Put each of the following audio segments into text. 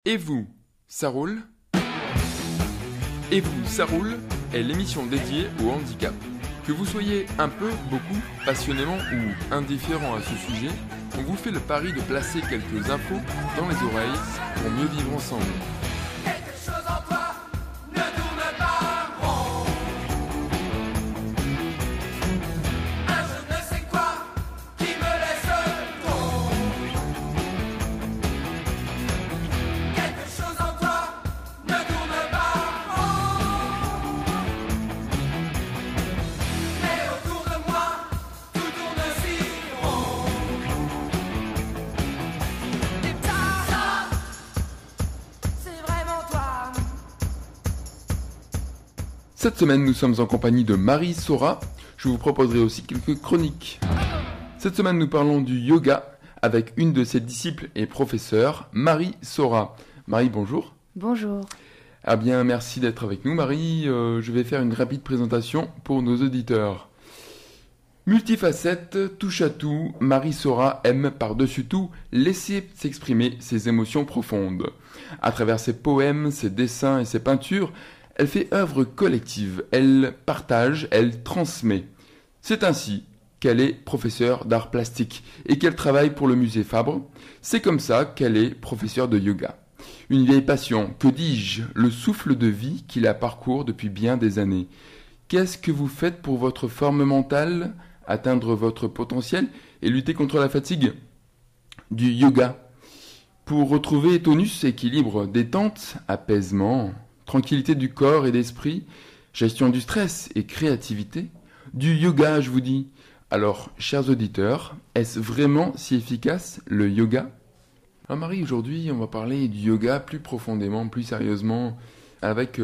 Et vous, ça roule? Et vous, ça roule est l'émission dédiée au handicap. Que vous soyez un peu, beaucoup, passionnément ou indifférent à ce sujet, on vous fait le pari de placer quelques infos dans les oreilles pour mieux vivre ensemble. Quelque chose en toi ne tourne pas rond. Un je ne sais quoi qui me laisse tomber. Quelque chose en toi ne tourne pas rond. Mais autour de moi, tout tourne si rond. Et ça, c'est vraiment toi. Cette semaine, nous sommes en compagnie de Marie Sora. Je vous proposerai aussi quelques chroniques. Cette semaine, nous parlons du yoga avec une de ses disciples et professeurs, Marie Sora. Marie, bonjour. Bonjour. Ah bien, merci d'être avec nous, Marie. Je vais faire une rapide présentation pour nos auditeurs. Multifacette, touche à tout, Marie Sora aime par-dessus tout laisser s'exprimer ses émotions profondes. À travers ses poèmes, ses dessins et ses peintures, elle fait œuvre collective, elle partage, elle transmet. C'est ainsi qu'elle est professeure d'art plastique et qu'elle travaille pour le musée Fabre. C'est comme ça qu'elle est professeure de yoga. Une vieille passion, que dis-je, le souffle de vie qui la parcourt depuis bien des années. Qu'est-ce que vous faites pour votre forme mentale, atteindre votre potentiel et lutter contre la fatigue? Du yoga. Pour retrouver tonus, équilibre, détente, apaisement, tranquillité du corps et d'esprit, gestion du stress et créativité. Du yoga, je vous dis. Alors, chers auditeurs, est-ce vraiment si efficace le yoga? Alors Marie, aujourd'hui, on va parler du yoga plus profondément, plus sérieusement, avec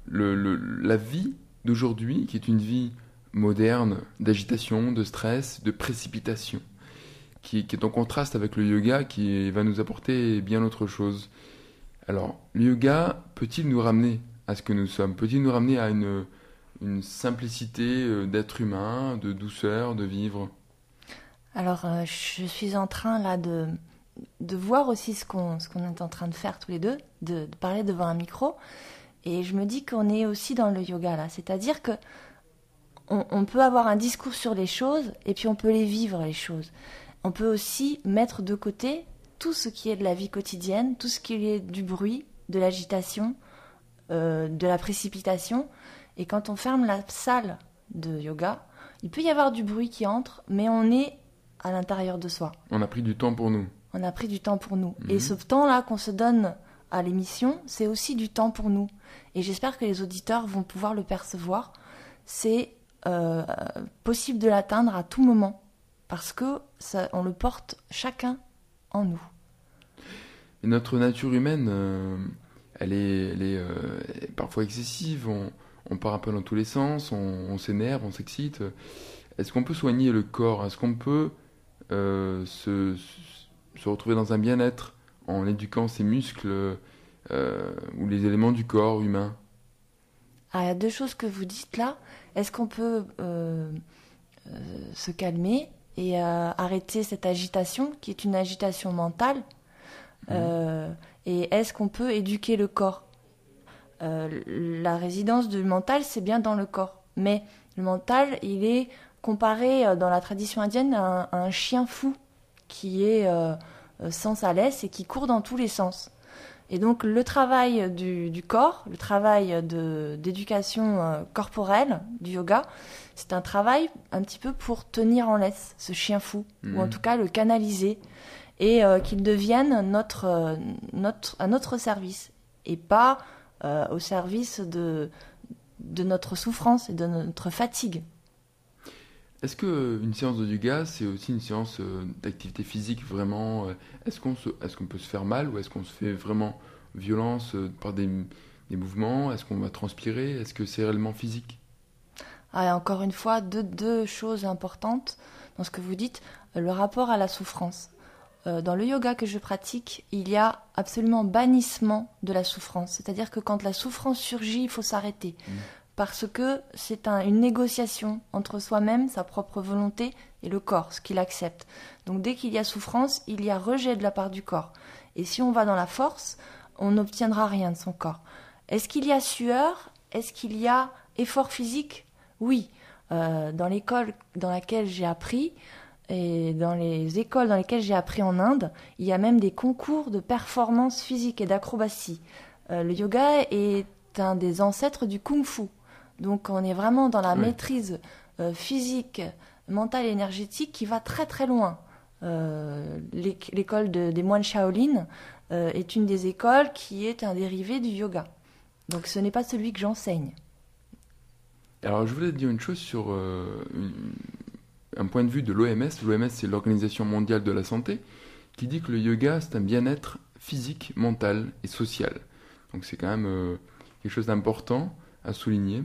la vie d'aujourd'hui, qui est une vie moderne, d'agitation, de stress, de précipitation, qui est en contraste avec le yoga qui va nous apporter bien autre chose. Alors, le yoga peut-il nous ramener à ce que nous sommes? Peut-il nous ramener à une simplicité d'être humain, de douceur, de vivre? Alors, je suis en train là de voir aussi ce qu'on est en train de faire tous les deux, de parler devant un micro. Et je me dis qu'on est aussi dans le yoga là. C'est-à-dire que on peut avoir un discours sur les choses et puis on peut les vivre, les choses. On peut aussi mettre de côté tout ce qui est de la vie quotidienne, tout ce qui est du bruit, de l'agitation, de la précipitation. Et quand on ferme la salle de yoga, il peut y avoir du bruit qui entre, mais on est à l'intérieur de soi. On a pris du temps pour nous. On a pris du temps pour nous. Et ce temps-là qu'on se donne à l'émission, c'est aussi du temps pour nous. Et j'espère que les auditeurs vont pouvoir le percevoir. C'est possible de l'atteindre à tout moment, parce que on le porte chacun en nous. Et notre nature humaine, elle est parfois excessive. On part un peu dans tous les sens, on s'énerve, on s'excite. Est-ce qu'on peut soigner le corps? Est-ce qu'on peut se retrouver dans un bien-être en éduquant ses muscles ou les éléments du corps humain? Ah, il y a deux choses que vous dites là. Est-ce qu'on peut se calmer et arrêter cette agitation qui est une agitation mentale? Et est-ce qu'on peut éduquer le corps? La résidence du mental, c'est bien dans le corps. Mais le mental, il est comparé dans la tradition indienne à un chien fou qui est sans sa laisse et qui court dans tous les sens. Et donc le travail du corps, le travail d'éducation corporelle, du yoga, c'est un travail un petit peu pour tenir en laisse ce chien fou, ou en tout cas le canaliser, et qu'il devienne à notre service, et pas au service de notre souffrance et de notre fatigue. Est-ce qu'une séance de yoga, c'est aussi une séance d'activité physique vraiment? Est-ce qu'on peut se faire mal ou est-ce qu'on se fait vraiment violence par des mouvements? Est-ce qu'on va transpirer? Est-ce que c'est réellement physique? Ah, encore une fois, deux choses importantes dans ce que vous dites. Le rapport à la souffrance. Dans le yoga que je pratique, il y a absolument bannissement de la souffrance. C'est-à-dire que quand la souffrance surgit, il faut s'arrêter. Parce que c'est une négociation entre soi-même, sa propre volonté et le corps, ce qu'il accepte. Donc dès qu'il y a souffrance, il y a rejet de la part du corps. Et si on va dans la force, on n'obtiendra rien de son corps. Est-ce qu'il y a sueur? Est-ce qu'il y a effort physique? Oui. Dans l'école dans laquelle j'ai appris, et dans les écoles dans lesquelles j'ai appris en Inde, il y a même des concours de performance physique et d'acrobatie. Le yoga est un des ancêtres du kung-fu. Donc on est vraiment dans la maîtrise physique, mentale et énergétique qui va très très loin. L'école des moines Shaolin est une des écoles qui est un dérivé du yoga. Donc ce n'est pas celui que j'enseigne. Alors, je voulais te dire une chose sur un point de vue de l'OMS. L'OMS, c'est l'Organisation mondiale de la santé, qui dit que le yoga, c'est un bien-être physique, mental et social. Donc, c'est quand même quelque chose d'important à souligner.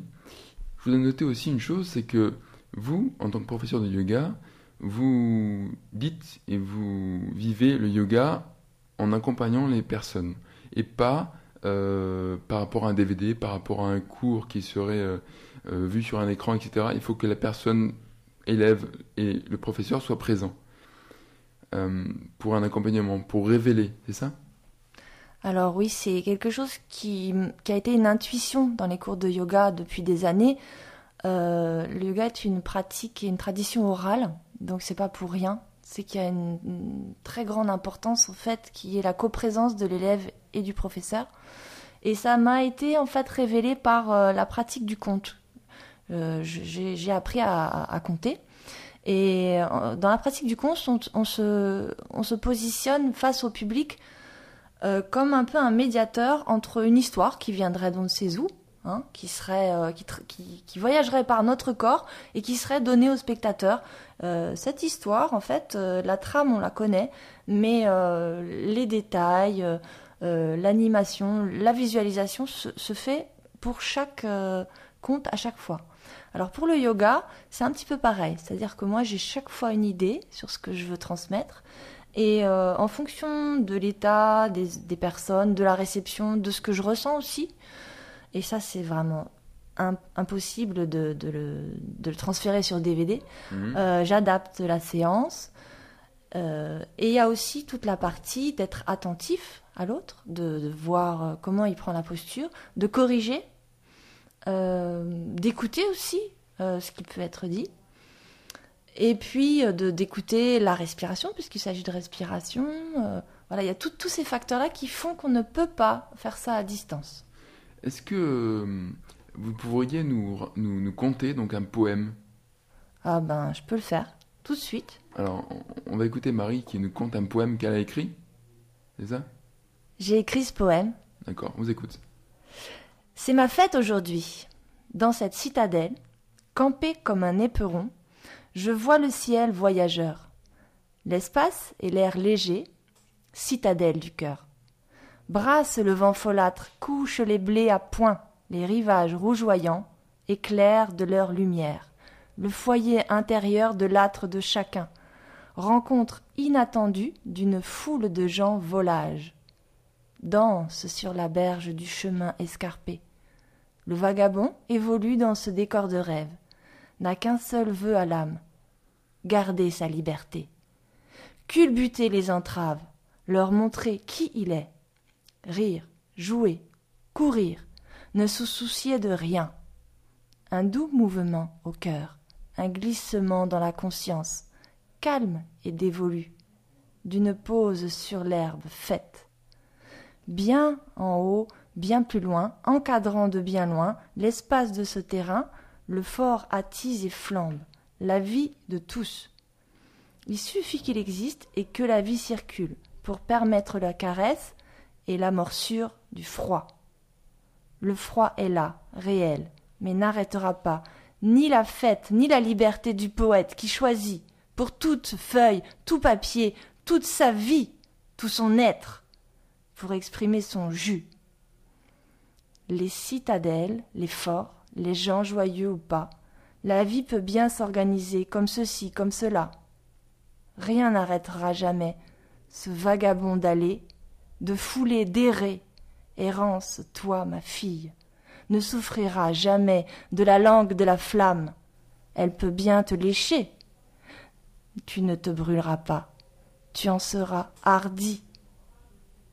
Je voulais noter aussi une chose, c'est que vous, en tant que professeur de yoga, vous dites et vous vivez le yoga en accompagnant les personnes et pas par rapport à un DVD, par rapport à un cours qui serait vu sur un écran, etc. Il faut que la personne, élève et le professeur soient présents pour un accompagnement, pour révéler, c'est ça? Alors oui, c'est quelque chose qui a été une intuition dans les cours de yoga depuis des années. Le yoga est une pratique et une tradition orale, donc c'est pas pour rien. C'est qu'il y a une très grande importance au fait qu'il y ait la coprésence de l'élève et du professeur. Et ça m'a été en fait révélé par la pratique du conte. J'ai appris à compter. Et dans la pratique du conte, on se positionne face au public comme un peu un médiateur entre une histoire qui viendrait d'on ne sait où, qui voyagerait par notre corps et qui serait donnée au spectateur. Cette histoire, en fait, la trame, on la connaît, mais les détails, l'animation, la visualisation se fait pour chaque conte à chaque fois. Alors pour le yoga, c'est un petit peu pareil, c'est-à-dire que moi j'ai chaque fois une idée sur ce que je veux transmettre et en fonction de l'état des personnes, de la réception, de ce que je ressens aussi, et ça c'est vraiment impossible de le transférer sur DVD, j'adapte la séance et il y a aussi toute la partie d'être attentif à l'autre, de voir comment il prend la posture, de corriger, d'écouter aussi ce qui peut être dit, et puis d'écouter la respiration, puisqu'il s'agit de respiration. Voilà, il y a tous ces facteurs-là qui font qu'on ne peut pas faire ça à distance. Est-ce que vous pourriez nous conter donc un poème? Ah ben, je peux le faire, tout de suite. Alors, on va écouter Marie qui nous conte un poème qu'elle a écrit, c'est ça? J'ai écrit ce poème. D'accord, on vous écoute. C'est ma fête aujourd'hui. Dans cette citadelle, campé comme un éperon, je vois le ciel voyageur. L'espace et l'air léger, citadelle du cœur. Brasse le vent folâtre, couche les blés à point, les rivages rougeoyants éclairent de leur lumière. Le foyer intérieur de l'âtre de chacun, rencontre inattendue d'une foule de gens volages. Danse sur la berge du chemin escarpé. Le vagabond évolue dans ce décor de rêve, n'a qu'un seul vœu à l'âme, garder sa liberté. Culbuter les entraves, leur montrer qui il est. Rire, jouer, courir, ne se soucier de rien. Un doux mouvement au cœur, un glissement dans la conscience, calme et dévolu, d'une pause sur l'herbe faite. Bien en haut, bien plus loin, encadrant de bien loin l'espace de ce terrain, le fort attise et flambe, la vie de tous. Il suffit qu'il existe et que la vie circule pour permettre la caresse et la morsure du froid. Le froid est là, réel, mais n'arrêtera pas ni la fête ni la liberté du poète qui choisit, pour toute feuille, tout papier, toute sa vie, tout son être, pour exprimer son jus. Les citadelles, les forts, les gens joyeux ou pas, la vie peut bien s'organiser comme ceci, comme cela. Rien n'arrêtera jamais ce vagabond d'aller, de fouler, d'errer. Errance, toi, ma fille, ne souffrira jamais de la langue de la flamme. Elle peut bien te lécher. Tu ne te brûleras pas. Tu en seras hardi,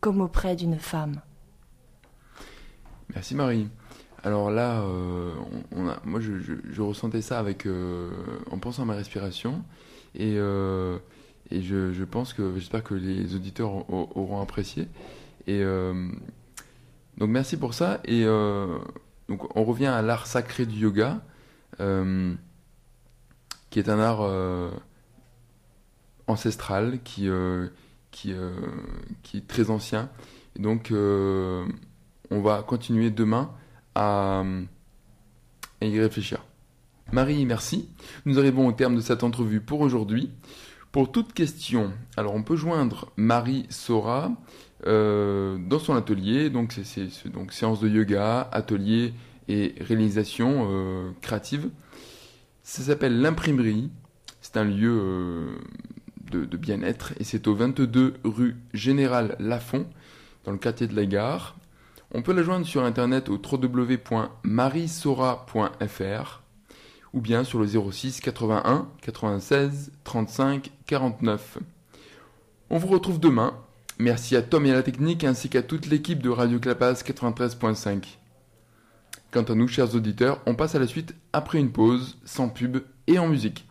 comme auprès d'une femme. Merci Marie. Alors là, moi je ressentais ça en pensant à ma respiration et je pense j'espère que les auditeurs auront apprécié. Et donc merci pour ça. Et donc on revient à l'art sacré du yoga, qui est un art ancestral qui est très ancien. Et donc on va continuer demain à y réfléchir. Marie, merci. Nous arrivons au terme de cette entrevue pour aujourd'hui. Pour toute question, alors on peut joindre Marie Sora dans son atelier. Donc c'est donc séance de yoga, atelier et réalisation créative. Ça s'appelle l'Imprimerie. C'est un lieu de bien-être et c'est au 22 rue Général Lafont dans le quartier de la Gare. On peut la joindre sur internet au www.mariesora.fr ou bien sur le 06 81 96 35 49. On vous retrouve demain. Merci à Tom et à la technique ainsi qu'à toute l'équipe de Radio Clapas 93.5. Quant à nous, chers auditeurs, on passe à la suite après une pause, sans pub et en musique.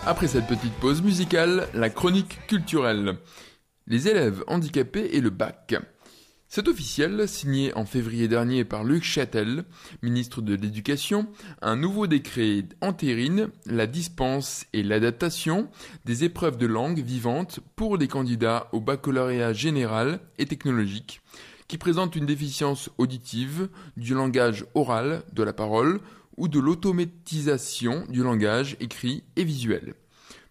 Après cette petite pause musicale, la chronique culturelle. Les élèves handicapés et le bac. C'est officiel, signé en février dernier par Luc Châtel, ministre de l'Éducation, un nouveau décret entérine la dispense et l'adaptation des épreuves de langue vivante pour les candidats au baccalauréat général et technologique qui présentent une déficience auditive, du langage oral, de la parole ou de l'automatisation du langage écrit et visuel.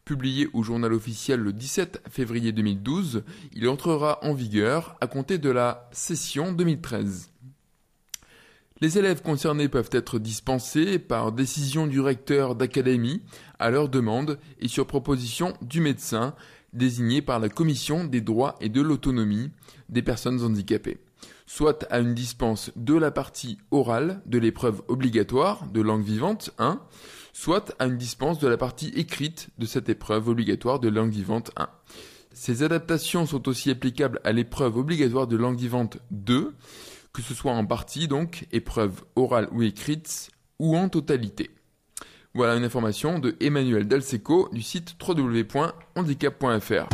Publié au journal officiel le 17 février 2012, il entrera en vigueur à compter de la session 2013. Les élèves concernés peuvent être dispensés par décision du recteur d'académie à leur demande et sur proposition du médecin désigné par la Commission des droits et de l'autonomie des personnes handicapées, soit à une dispense de la partie orale de l'épreuve obligatoire de langue vivante 1, soit à une dispense de la partie écrite de cette épreuve obligatoire de langue vivante 1. Ces adaptations sont aussi applicables à l'épreuve obligatoire de langue vivante 2, que ce soit en partie, donc, épreuve orale ou écrite, ou en totalité. Voilà une information de Emmanuel Dalseco du site www.handicap.fr.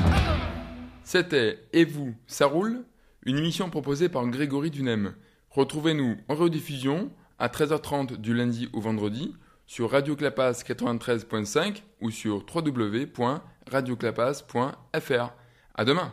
C'était Et vous, ça roule ? Une émission proposée par Grégory Dunem. Retrouvez-nous en rediffusion à 13h30 du lundi au vendredi sur Radio Clapas 93.5 ou sur www.radioclapas.fr. À demain.